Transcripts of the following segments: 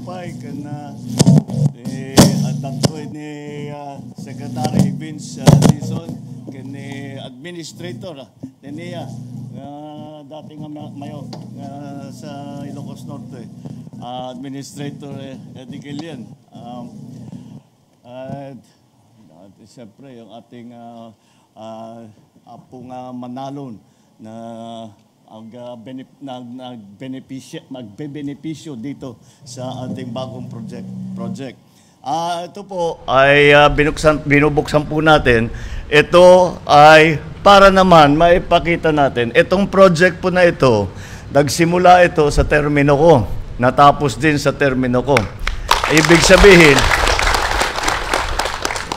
verify kana at dagko ni Secretary Vince Dizon kani administrator niya dati nga mayo sa Ilocos Norte administrator Eddie Gillian at siyempre yung ating apong Manalon na magbebenepisyo dito sa ating bagong project. Ito po ay binubuksan po natin. Ito ay para naman maipakita natin. Itong project po na ito, nagsimula ito sa termino ko. Natapos din sa termino ko.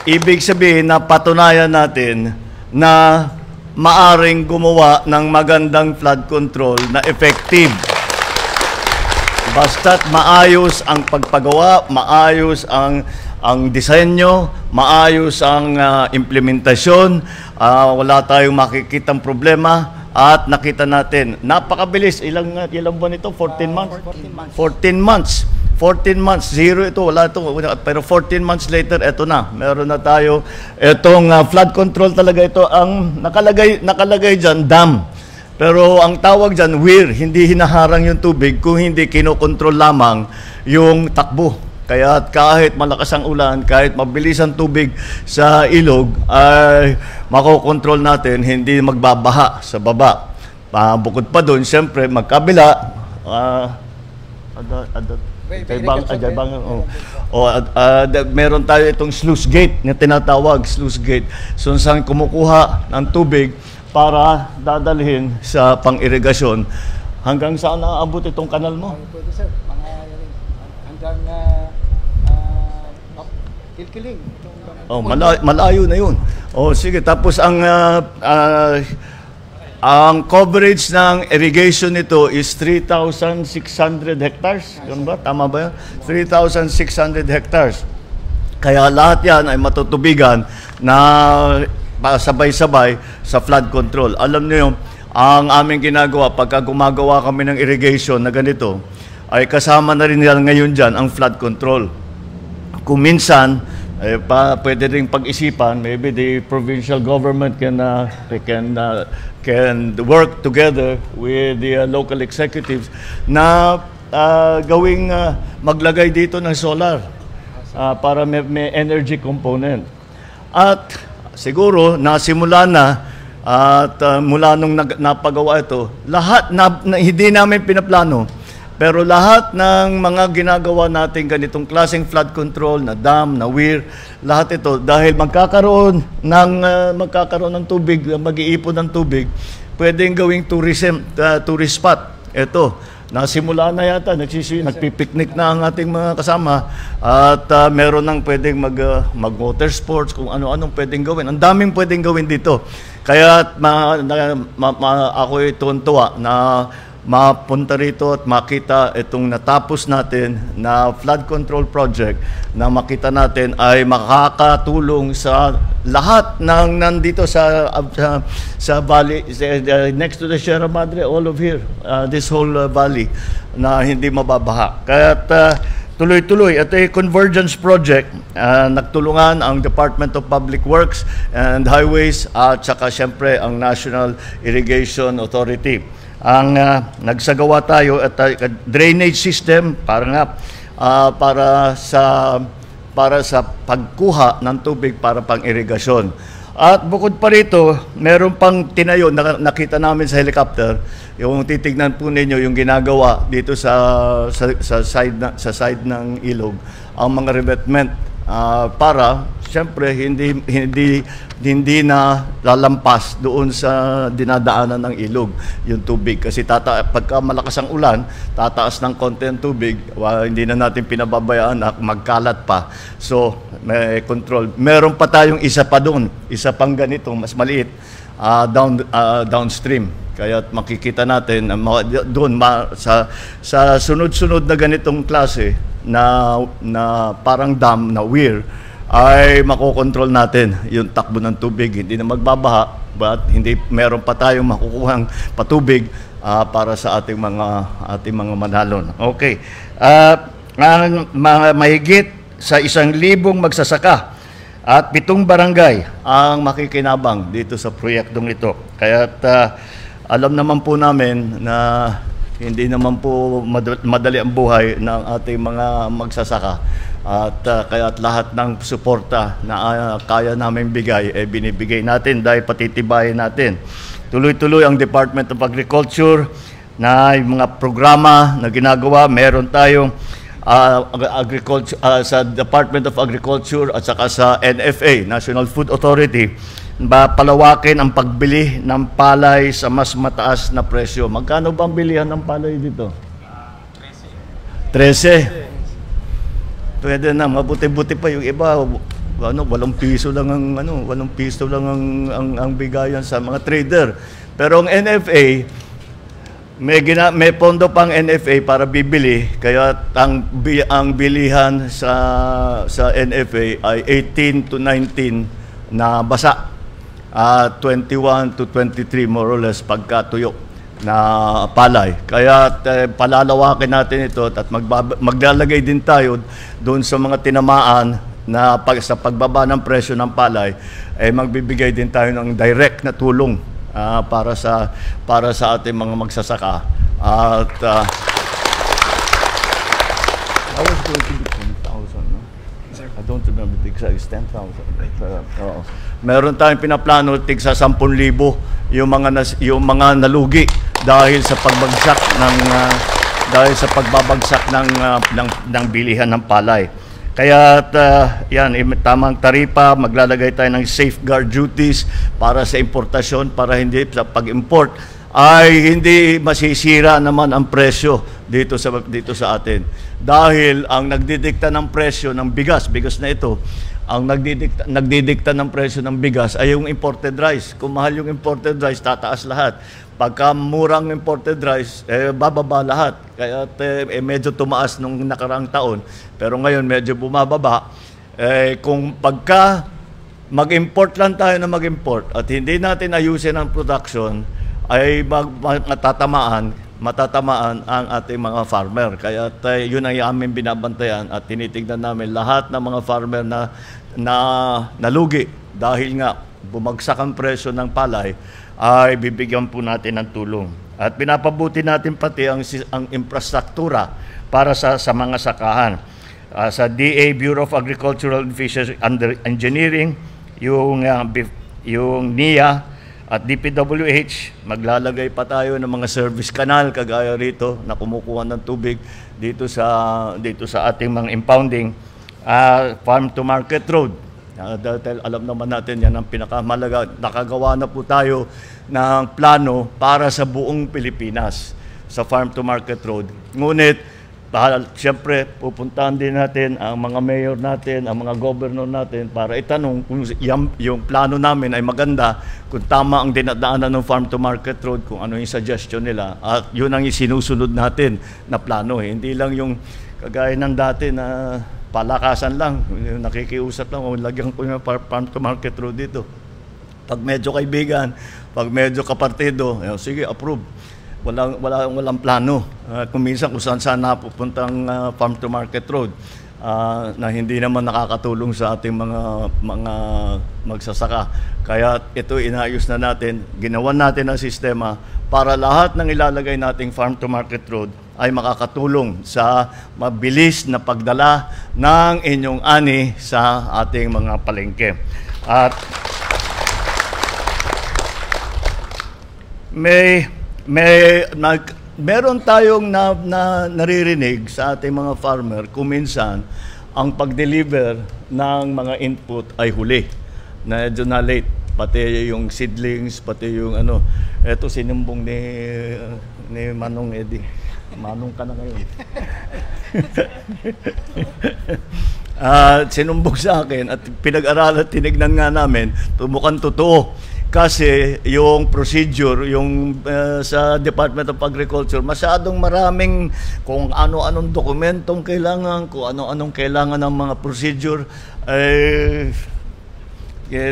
Ibig sabihin na patunayan natin na maaring gumawa ng magandang flood control na effective. Basta't maayos ang pagpagawa, maayos ang disenyo, maayos ang implementasyon, wala tayong makikitang problema at nakita natin, napakabilis. Ilang buwan ito? 14 months? 14 months. 14 months, zero ito, wala ito. Pero 14 months later, ito na. Meron na tayo. Itong flood control talaga ito. Ang nakalagay dyan, dam. Pero ang tawag dyan, weir. Hindi hinaharang yung tubig kung hindi kinokontrol lamang yung takbo. Kaya kahit malakas ang ulan, kahit mabilis ang tubig sa ilog, ay makokontrol natin, hindi magbabaha sa baba. Bukod pa doon, siyempre, magkabila, meron tayo itong sluice gate na tinatawag sluice gate. So saan kumukuha ng tubig para dadalhin sa pang-irigasyon. Hanggang saan naabot itong kanal mo? Pwede sir, hanggang Kilkiling. Malayo na yun. Sige, tapos ang coverage ng irrigation nito is 3,600 hectares. Yun ba? Tama ba yun? 3,600 hectares. Kaya lahat yan ay matutubigan na sabay-sabay sa flood control. Alam niyo, ang aming ginagawa, pagka gumagawa kami ng irrigation na ganito, ay kasama na rin yan ngayon dyan ang flood control. Kung minsan, pwede rin pag-isipan, maybe the provincial government can work together with the local executives na gawing maglagay dito ng solar para may energy component. At siguro nasimula na at mula nung napagawa ito, lahat na hindi namin pinaplano. Pero lahat ng mga ginagawa natin ganitong klaseng flood control, na dam, na weir, lahat ito, dahil magkakaroon ng tubig, mag-iipon ng tubig, pwedeng gawing tourist spot. Ito, nasimula na yata, nagpipiknik na ang ating mga kasama at meron nang pwedeng mag-water sports, kung ano-anong pwedeng gawin. Ang daming pwedeng gawin dito. Kaya ako'y tuwan-tuwa na mapunta rito at makita itong natapos natin na flood control project na makita natin ay makakatulong sa lahat ng nandito sa valley, next to the Sierra Madre, all of here, this whole valley na hindi mababaha. Kaya tuloy-tuloy, ito ay convergence project. Nagtulungan ang Department of Public Works and Highways at saka siyempre ang National Irrigation Authority. Ang nagsagawa tayo at drainage system para sa pagkuha ng tubig para pang-irigasyon. At bukod pa rito, meron pang tinayo, nakita namin sa helicopter, yung titignan po ninyo yung ginagawa dito sa side ng ilog, ang mga revetment para siyempre hindi na lalampas doon sa dinadaanan ng ilog yung tubig kasi pagka malakas ang ulan, tataas ng konti ang tubig, hindi na natin pinababayaan na magkalat pa. So may control. Meron pa tayong isa pa doon, isa pang ganito mas maliit downstream. Kaya makikita natin doon sa sunod-sunod na ganitong klase na parang dam na weir ay makokontrol natin yung takbo ng tubig. Hindi na magbabaha, but meron pa tayong makukuhang patubig para sa ating mga manalon. Okay. ang mga mahigit sa 1,000 magsasaka at 7 barangay ang makikinabang dito sa proyektong ito. Kaya't alam naman po namin na hindi naman po madali ang buhay ng ating mga magsasaka. At kaya't lahat ng suporta na kaya namin bigay, binibigay natin dahil patitibayin natin. Tuloy-tuloy ang Department of Agriculture na yung mga programa na ginagawa. Meron tayong sa Department of Agriculture at saka sa NFA, National Food Authority, palawakin ang pagbili ng palay sa mas mataas na presyo. Magkano ba ang bilihan ng palay dito? 13. Pwede na, mabuti-buti pa yung iba. 8 piso lang ang 8 piso lang ang bigayan sa mga trader. Pero ang NFA may pondo pang NFA para bibili, kaya ang bilihan sa NFA ay 18 to 19 na basa. 21 to 23 more or less pagkatuyo na palay. Kaya palalawakin natin ito at maglalagay din tayo doon sa mga tinamaan na sa pagbaba ng presyo ng palay, magbibigay din tayo ng direct na tulong para sa ating mga magsasaka. At I was going to be 10,000, no? I don't remember the exact, it's 10,000. Meron tayong pinaplano tigsa 10,000 yung mga nalugi dahil sa pagbabagsak ng bilihan ng palay. Kaya yan, tamang taripa, maglalagay tayo ng safeguard duties para sa importasyon, para hindi sa pag-import ay hindi masisira naman ang presyo dito sa atin. Dahil ang nagdidikta ng presyo ng bigas na ito, ang nagdidikta ng presyo ng bigas ay yung imported rice. Kung mahal yung imported rice, tataas lahat. Pagka murang imported rice, bababa lahat. Kaya medyo tumaas nung nakaraang taon. Pero ngayon medyo bumababa. Kung pagka mag-import lang tayo na mag-import at hindi natin ayusin ang production, ay matatamaan ang ating mga farmer. Kaya yun ang aming binabantayan at tinitignan namin lahat ng mga farmer na nalugi dahil nga bumagsak ang presyo ng palay, ay bibigyan po natin ng tulong. At pinapabuti natin pati ang infrastruktura para sa mga sakahan. Sa DA, Bureau of Agricultural and Fisheries Engineering, yung NIA, at DPWH, maglalagay pa tayo ng mga service canal kagaya rito na kumukuha ng tubig dito sa ating mga impounding farm to market road. Dahil alam naman natin yan ang pinakamalaga. Nakagawa na po tayo ng plano para sa buong Pilipinas sa farm to market road. Ngunit siyempre, pupuntahan din natin ang mga mayor natin, ang mga governor natin para itanong kung yung plano namin ay maganda, kung tama ang dinadaanan ng farm to market road, kung ano yung suggestion nila. At yun ang sinusunod natin na plano. Hindi lang yung kagaya ng dati na palakasan lang, nakikiusap lang, lagyan ko yung farm to market road dito. Pag medyo kaibigan, pag medyo kapartido, sige, approve. Walang plano. Kung minsan kung saan napupuntang farm to market road na hindi naman nakakatulong sa ating mga magsasaka. Kaya ito inayos na natin, ginawan natin ang sistema para lahat ng ilalagay nating farm to market road ay makakatulong sa mabilis na pagdala ng inyong ani sa ating mga palengke. At meron tayong naririnig sa ating mga farmer kung minsan ang pag-deliver ng mga input ay huli. Medyo na late. Pati yung seedlings, pati yung Eto sinumbong ni Manong Eddie. Manong ka na ngayon. Sinumbong sa akin at pinag-aralan, tinignan nga namin, mukhang totoo. Kasi yung procedure, sa Department of Agriculture, masyadong maraming kung ano-anong dokumentong kailangan, kung ano-anong kailangan ng mga procedure,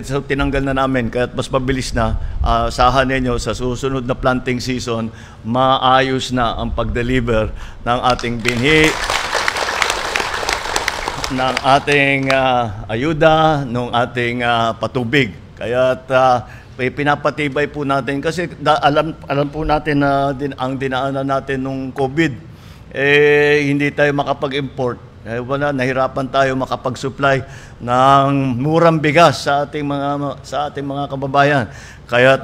so tinanggal na namin. Kaya mas mabilis na, sahan ninyo sa susunod na planting season, maayos na ang pag-deliver ng ating binhi. ng ating ayuda, ng ating patubig. Kaya't pinapatibay po natin kasi alam po natin na ang dinaanan natin nung COVID, hindi tayo makapag-import. Nahirapan tayo makapag-supply ng murang bigas sa ating mga kababayan. Kaya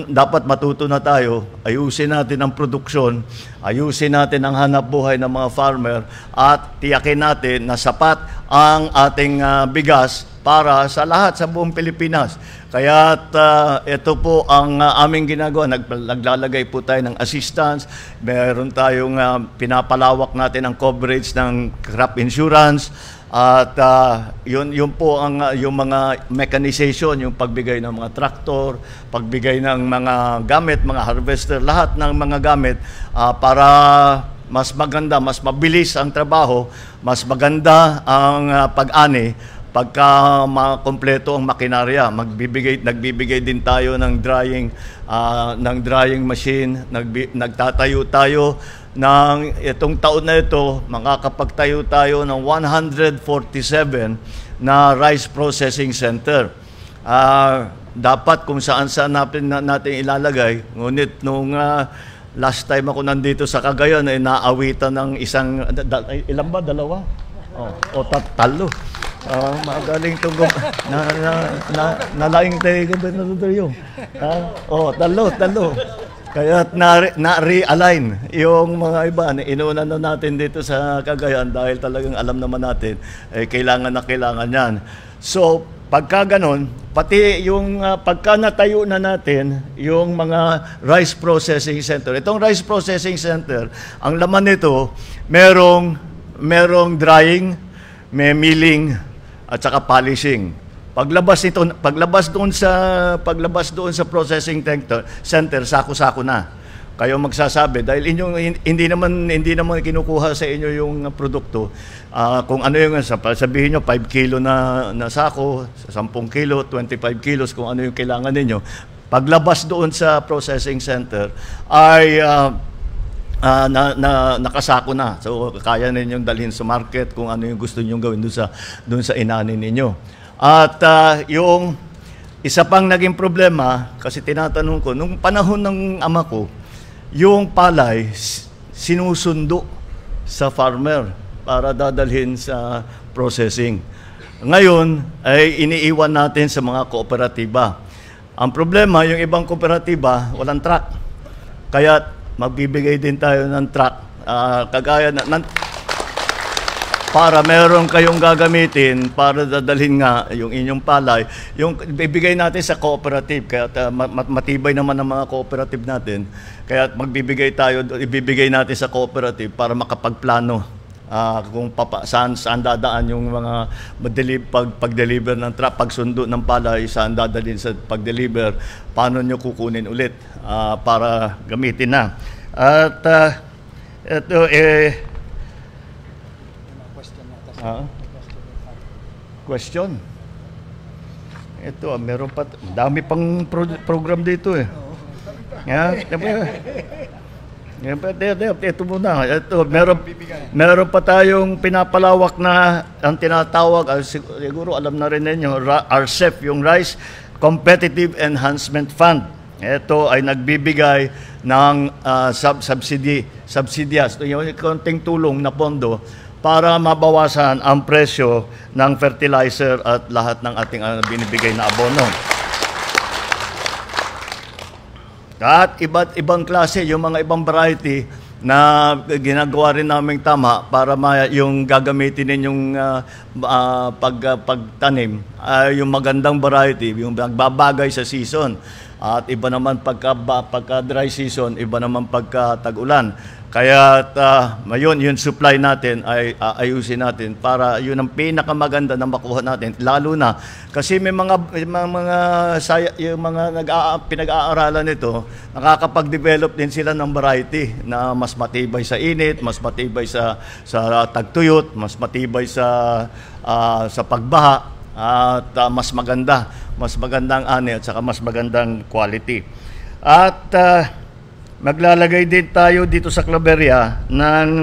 dapat matuto na tayo, ayusin natin ang produksyon, ayusin natin ang hanap buhay ng mga farmer at tiyakin natin na sapat ang ating bigas para sa lahat sa buong Pilipinas. Kaya ito po ang aming ginagawa. Naglalagay po tayo ng assistance. Meron tayong pinapalawak natin ang coverage ng crop insurance. At yun po ang yung mga mechanization, yung pagbigay ng mga traktor, pagbigay ng mga gamit, mga harvester, lahat ng mga gamit para mas maganda, mas mabilis ang trabaho, mas maganda ang pag-ani pagka makompleto ang makinarya. Nagbibigay din tayo ng drying machine, nagtatayo tayo ng itong taon na ito, makakapagtayo tayo ng 147 na rice processing center. Dapat kung saan natin ilalagay, ngunit nung last time ako nandito sa Cagayan ay naawitan ng ilan ba? Dalawa? Talo. Magaling itong nalaing tayo gobernador yung. Talo. Kaya na-realign yung mga iba. Inuuna na natin dito sa Cagayan dahil talagang alam naman natin, kailangan na kailangan yan. So, pagka ganon, pati yung pagka natayo na natin yung mga rice processing center. Itong rice processing center, ang laman nito, merong drying, may milling, at saka polishing. Paglabas doon sa processing center, sako-sako na. Kayo magsasabi dahil hindi naman kinukuha sa inyo yung produkto. Kung ano yung sabihin nyo 5 kilo na sako, 10 kilo, 25 kilos kung ano yung kailangan ninyo. Paglabas doon sa processing center ay nakasako na. So kaya ninyong dalhin sa market kung ano yung gusto ninyong gawin doon sa inanin ninyo. At yung isa pang naging problema, kasi tinatanong ko, nung panahon ng ama ko, yung palay sinusundo sa farmer para dadalhin sa processing. Ngayon ay iniiwan natin sa mga kooperatiba. Ang problema, yung ibang kooperatiba, walang truck. Kaya magbibigay din tayo ng truck. Kagaya para meron kayong gagamitin para dadalhin nga yung inyong palay, yung bibigay natin sa cooperative, kaya matibay naman ang mga cooperative natin, kaya ibibigay natin sa cooperative para makapagplano kung saan dadaan yung mga pag-deliver ng truck, pagsundo ng palay, saan dadalhin sa pag-deliver, paano nyo kukunin ulit para gamitin na. At ito question. Ito, meron pa, dami pang program dito eh. Ito muna. Ito, meron pa tayong pinapalawak na ang tinatawag, siguro alam na rin ninyo, RCEF, yung Rice Competitive Enhancement Fund. Ito ay nagbibigay ng subsidies, yung konting tulong na pondo para mabawasan ang presyo ng fertilizer at lahat ng ating binibigay na abono. At iba't ibang klase, yung mga ibang variety na ginagawa rin naming tama para yung gagamitin ninyong pagtanim, yung magandang variety, yung nagbabagay sa season. At iba naman pagka dry season, iba naman pagka tag-ulan. Kaya yung supply natin ay ayusin natin para yun ang pinakamaganda na makuha natin. Lalo na kasi may yung mga pinag-aaralan nito, nakakapag-develop din sila ng variety na mas matibay sa init, mas matibay sa tagtuyot, mas matibay sa pagbaha, at mas magandang ani at saka mas magandang quality. At maglalagay din tayo dito sa Claveria ng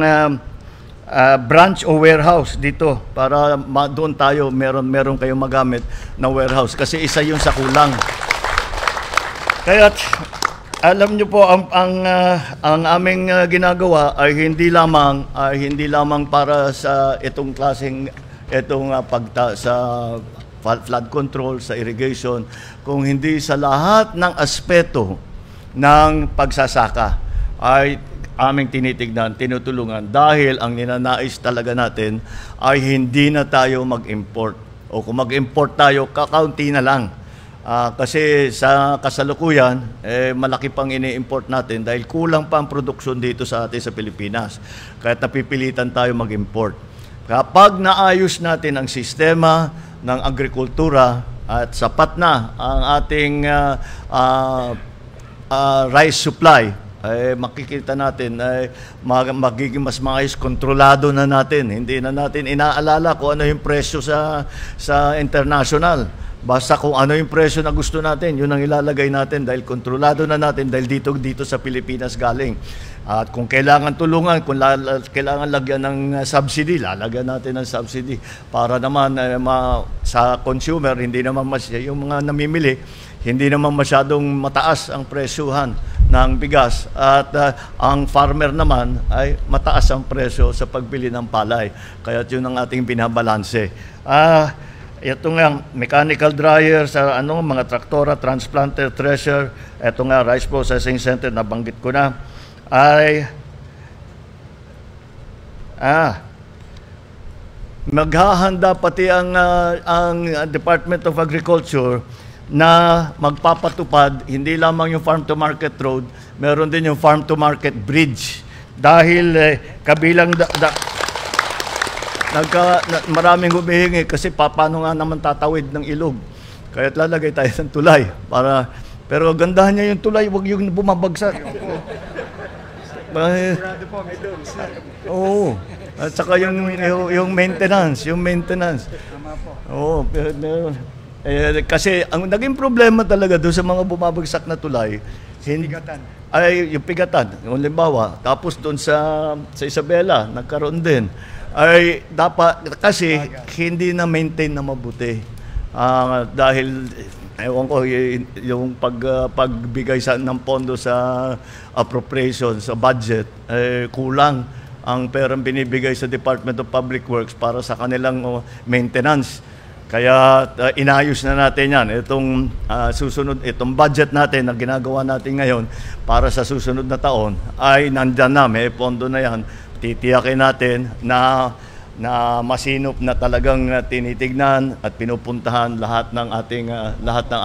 branch o warehouse dito para doon tayo meron kayong magamit na warehouse kasi isa yun sa kulang. Kaya alam niyo po ang aming ginagawa ay hindi lamang para sa itong klaseng sa flood control, sa irrigation, kung hindi sa lahat ng aspeto ng pagsasaka ay aming tinitignan, tinutulungan dahil ang ninanais talaga natin ay hindi na tayo mag-import. O kung mag-import tayo, kakaunti na lang. Kasi sa kasalukuyan, malaki pang ini-import natin dahil kulang pa ang produksyon dito sa atin sa Pilipinas. Kaya napipilitan tayo mag-import. Kapag naayos natin ang sistema ng agrikultura at sapat na ang ating rice supply, ay makikita natin ay magiging mas maayos, kontrolado na natin. Hindi na natin inaalala kung ano yung presyo sa international. Basta kung ano yung presyo na gusto natin, yun ang ilalagay natin dahil kontrolado na natin dahil dito sa Pilipinas galing. At kung kailangan tulungan, kung kailangan lagyan ng subsidy, lalagyan natin ng subsidy para naman sa consumer, hindi naman yung mga namimili, hindi naman masyadong mataas ang presyuhan ng bigas at ang farmer naman ay mataas ang presyo sa pagbili ng palay. Kaya yun ang ating binabalanse. Ito nga, mechanical dryer sa mga traktora, transplanter, thresher, ito nga, rice processing center, nabanggit ko na, ay maghahanda pati ang Department of Agriculture na magpapatupad hindi lamang yung farm to market road, meron din yung farm to market bridge dahil kabilang maraming humihingi kasi paano nga naman tatawid ng ilog, kaya lalagay tayo ng tulay pero gandahan niya yung tulay, wag yung bumabagsak. Oo. At saka yung maintenance. Oo, pero kasi ang naging problema talaga doon sa mga bumabagsak na tulay, yung pigatan. Halimbawa, tapos doon sa Isabela, nagkaroon din. Ay dapat kasi hindi na maintain na mabuti. Dahil ewan ko yung pagbigay ng pondo sa appropriation sa budget kulang ang perang binibigay sa Department of Public Works para sa kanilang maintenance. Kaya inayos na natin yan. Itong budget natin na ginagawa natin ngayon para sa susunod na taon ay nandyan na, may pondo na yan. Titiyakin natin na masinop na talagang tinitignan at pinupuntahan lahat ng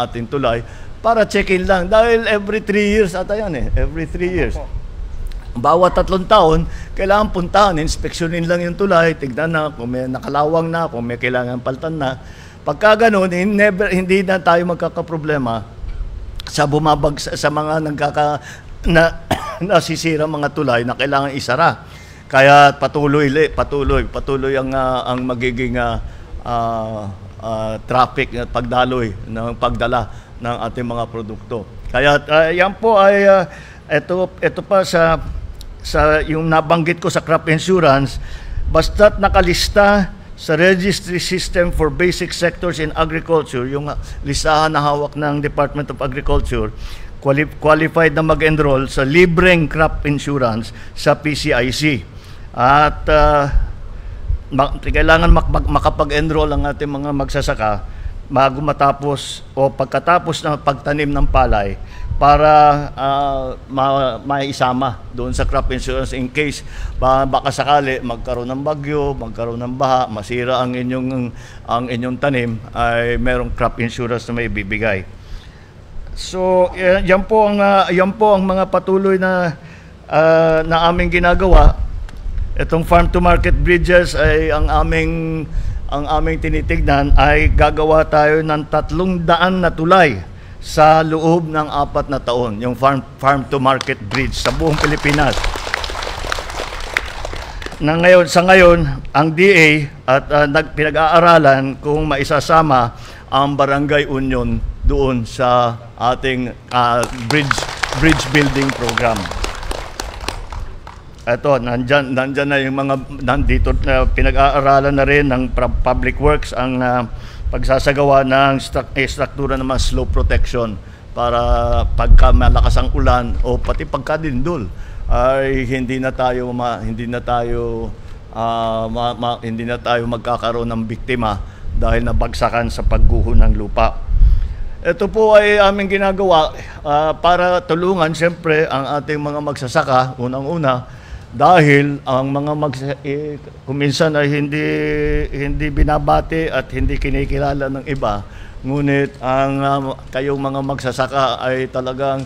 ating tulay para check-in lang. Dahil every 3 years ata yan every 3 years. Bawat 3 taon, kailangan puntahan, inspeksyonin lang yung tulay, tignan na kung may nakalawang na, kung may kailangan paltan na. Pagka ganun, hindi na tayo magkakaproblema sa mga nasisira mga tulay na kailangan isara. Kaya patuloy ang magiging traffic at pagdala ng ating mga produkto. Kaya yan po ay ito pa sa yung nabanggit ko sa crop insurance, basta't nakalista sa Registry System for Basic Sectors in Agriculture, yung listahan na hawak ng Department of Agriculture, qualified na mag-enroll sa libreng crop insurance sa PCIC. At kailangan makapag-enroll ang ating mga magsasaka bago matapos o pagkatapos ng pagtanim ng palay para maisama doon sa crop insurance in case baka sakali magkaroon ng bagyo, magkaroon ng baha, masira ang inyong tanim, ay merong crop insurance na may bibigay. So yan po ang mga patuloy na aming ginagawa. Itong farm to market bridges ay ang aming tinitignan ay gagawa tayo ng 300 na tulay sa loob ng 4 na taon, yung farm to market bridge sa buong Pilipinas. Sa ngayon, ang DA at pinag-aaralan kung maisasama ang Barangay Union doon sa ating bridge building program. eto, nandyan na yung mga nandito na pinag-aaralan na rin ng Public Works ang pagsasagawa ng struktura ng mga slope protection para pagka malakas ang ulan o pati pagkadindol ay hindi na tayo magkakaroon ng biktima dahil nabagsakan sa pagguho ng lupa. Ito po ay aming ginagawa para tulungan siyempre ang ating mga magsasaka unang-una dahil ang mga kuminsan ay hindi binabati at hindi kinikilala ng iba, ngunit ang kayong mga magsasaka ay talagang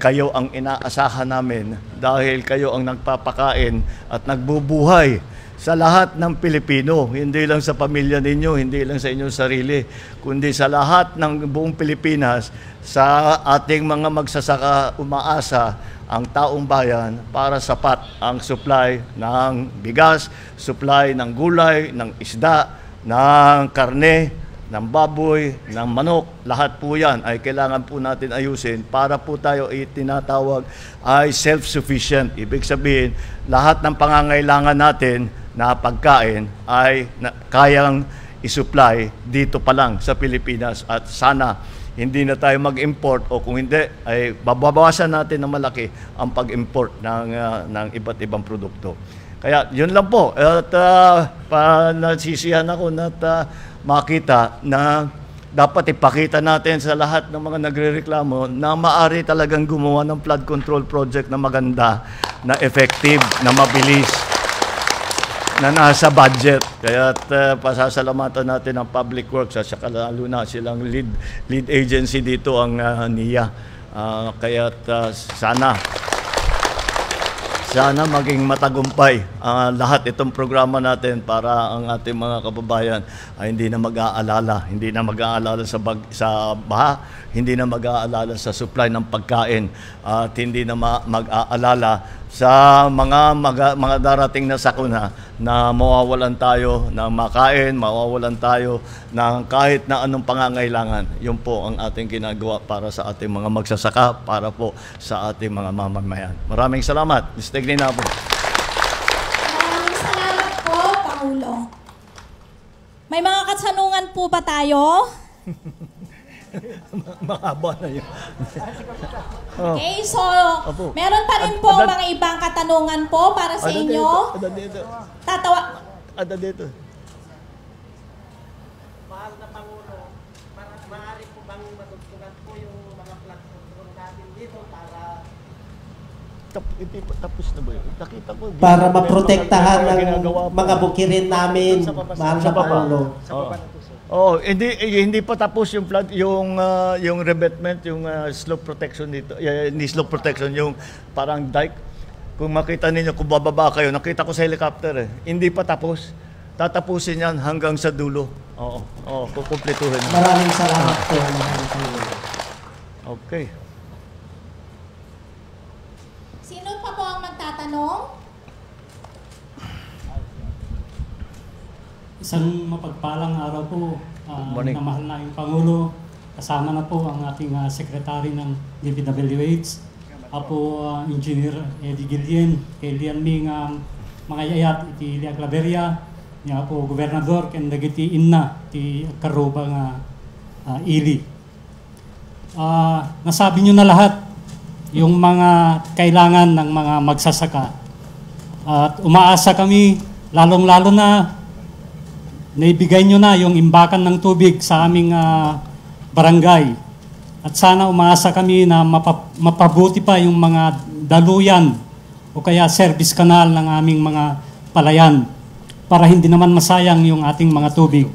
kayo ang inaasahan namin dahil kayo ang nagpapakain at nagbubuhay sa lahat ng Pilipino, hindi lang sa pamilya ninyo, hindi lang sa inyong sarili, kundi sa lahat ng buong Pilipinas. Sa ating mga magsasaka, umaasa ang taong bayan para sapat ang supply ng bigas, supply ng gulay, ng isda, ng karne, ng baboy, ng manok. Lahat po yan ay kailangan po natin ayusin para po tayo tinatawag ay self-sufficient. Ibig sabihin, lahat ng pangangailangan natin na pagkain ay kayang isupply dito pa lang sa Pilipinas, at sana hindi na tayo mag-import, o kung hindi ay babawasan natin ng malaki ang pag-import ng iba't ibang produkto. Kaya yun lang po, at nasisiyahan ako na makita na dapat ipakita natin sa lahat ng mga nagrereklamo na maaari talagang gumawa ng flood control project na maganda, na effective, na mabilis, na nasa budget. Kaya pasasalamatan natin ang Public Works at saka lalo na silang lead agency dito, ang NIA. Kaya sana maging matagumpay lahat itong programa natin para ang ating mga kababayan ay hindi na mag-aalala sa baha, hindi na mag-aalala sa supply ng pagkain, at hindi na mag-aalala sa mga darating na sakuna na mawawalan tayo ng makain, mawawalan tayo ng kahit na anong pangangailangan. Yun po ang ating ginagawa para sa ating mga magsasaka, para po sa ating mga mamamayan. Maraming salamat. Mr. Gnina po. Maraming salamat po, Pangulo. May mga katanungan po ba tayo? Mahaba na yun. Okay, so meron pa rin po mga ibang katanungan po para sa inyo. Tatawa. Ada dito. Mahal na Pangulo, maaari po bang matugtugan po yung mga flood control natin dito para Tapos na ba yun? Nakita ko. Para maprotektahan ng mga bukirin namin, mahal na Pangulo. Hindi pa tapos yung flood, yung revetment, yung slope protection dito. Hindi slope protection, yung parang dike. Kung makita ninyo, kung bababa kayo, nakita ko sa helicopter eh. Hindi pa tapos. Tatapusin yan hanggang sa dulo. Kukumpletuhin. Maraming salamat po, mahal na Pangulo. Okay. Sino pa po ang magtatanong? Isang mapagpalang araw po, morning. na mahal na yung Pangulo. Kasama na po ang ating Secretary ng DPWH, Apo Engineer Eddie Guillen, kay Lian Ming mga yayat, iti Lia Claveria, niya po Gobernador, ken dagiti inna, ti Karuba nga Ili. Nasabi nyo na lahat yung mga kailangan ng mga magsasaka. At umaasa kami, lalong-lalo na naibigay nyo na yung imbakan ng tubig sa aming barangay. At sana umaasa kami na mapabuti pa yung mga daluyan o kaya service canal ng aming mga palayan para hindi naman masayang yung ating mga tubig.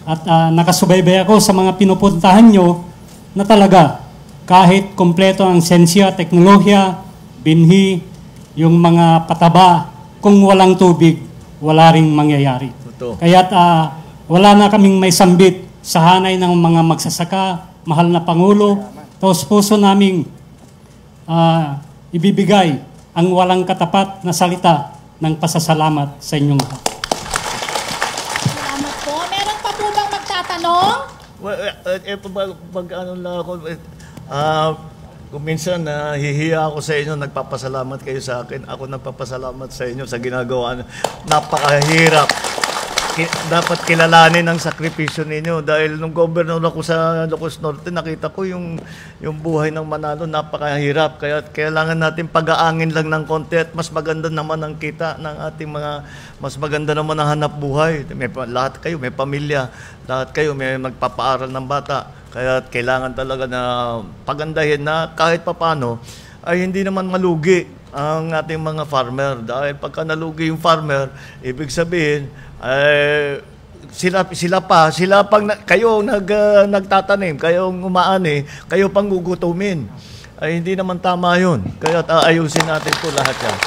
At nakasubaybay ako sa mga pinupuntahan nyo na talaga kahit kompleto ang sensya, teknolohiya, binhi, yung mga pataba, kung walang tubig, wala ring mangyayari. Kaya wala na kaming may sambit sa hanay ng mga magsasaka, mahal na Pangulo. Taos puso naming ibibigay ang walang katapat na salita ng pasasalamat sa inyong lahat. Salamat po. Meron pa po bang magtatanong? Kung minsan nahihiya ako sa inyo, nagpapasalamat kayo sa akin. Ako nagpapasalamat sa inyo sa ginagawa. Napakahirap. Dapat kilalanin ang sakripisyo ninyo dahil nung governor ako sa Ilocos Norte, nakita ko yung buhay ng Manalo, napakahirap. Kaya kailangan natin pag-aangin lang ng konti at mas maganda naman ang kita ng ating mas maganda naman ang hanap buhay. Lahat kayo may pamilya, lahat kayo may magpapaaral ng bata. Kaya kailangan talaga na pagandahin na kahit papano ay hindi naman malugi ang ating mga farmer. Dahil pagka nalugi yung farmer, ibig sabihin, sila pang kayo nagtatanim, kayo umaani, kayo pang gugutumin. Ay hindi naman tama 'yun. Kaya ayusin natin 'to lahat 'yan.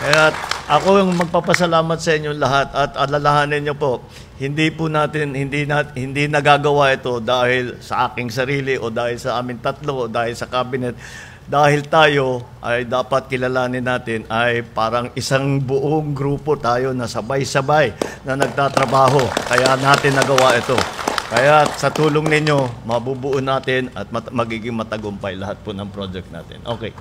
Kaya ako yung magpapasalamat sa inyo lahat at alalahanin niyo po, hindi nagagawa ito dahil sa aking sarili o dahil sa amin tatlo o dahil sa cabinet. Dahil tayo ay dapat kilalanin natin ay parang isang buong grupo tayo na sabay-sabay na nagtatrabaho. Kaya natin nagawa ito. Kaya sa tulong ninyo, mabubuo natin at magiging matagumpay lahat po ng project natin. Okay.